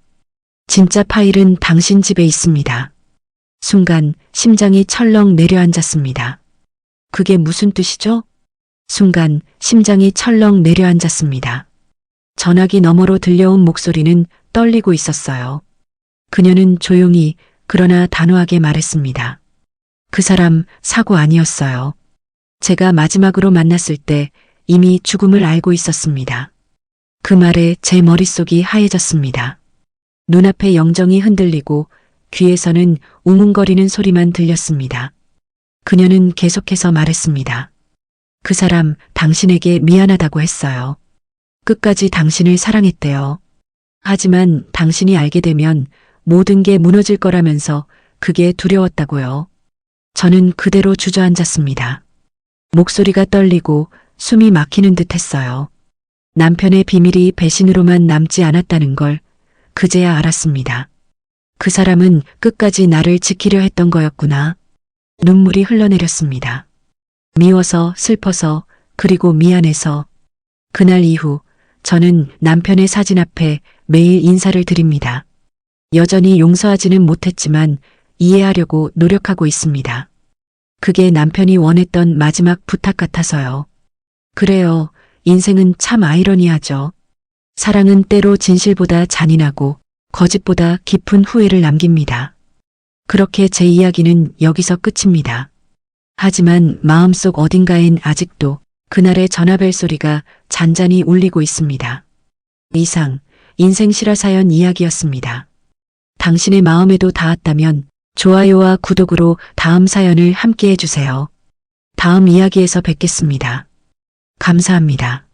진짜 파일은 당신 집에 있습니다. 순간 심장이 철렁 내려앉았습니다. 그게 무슨 뜻이죠? 순간 심장이 철렁 내려앉았습니다. 전화기 너머로 들려온 목소리는 떨리고 있었어요. 그녀는 조용히 그러나 단호하게 말했습니다. 그 사람 사고 아니었어요. 제가 마지막으로 만났을 때 이미 죽음을 알고 있었습니다. 그 말에 제 머릿속이 하얘졌습니다. 눈앞에 영정이 흔들리고 귀에서는 웅웅거리는 소리만 들렸습니다. 그녀는 계속해서 말했습니다. 그 사람 당신에게 미안하다고 했어요. 끝까지 당신을 사랑했대요. 하지만 당신이 알게 되면 모든 게 무너질 거라면서 그게 두려웠다고요. 저는 그대로 주저앉았습니다. 목소리가 떨리고 숨이 막히는 듯 했어요. 남편의 비밀이 배신으로만 남지 않았다는 걸 그제야 알았습니다. 그 사람은 끝까지 나를 지키려 했던 거였구나. 눈물이 흘러내렸습니다. 미워서, 슬퍼서, 그리고 미안해서. 그날 이후 저는 남편의 사진 앞에 매일 인사를 드립니다. 여전히 용서하지는 못했지만 이해하려고 노력하고 있습니다. 그게 남편이 원했던 마지막 부탁 같아서요. 그래요. 인생은 참 아이러니하죠. 사랑은 때로 진실보다 잔인하고 거짓보다 깊은 후회를 남깁니다. 그렇게 제 이야기는 여기서 끝입니다. 하지만 마음속 어딘가엔 아직도 그날의 전화벨 소리가 잔잔히 울리고 있습니다. 이상 인생 실화 사연 이야기였습니다. 당신의 마음에도 닿았다면 좋아요와 구독으로 다음 사연을 함께 해주세요. 다음 이야기에서 뵙겠습니다. 감사합니다.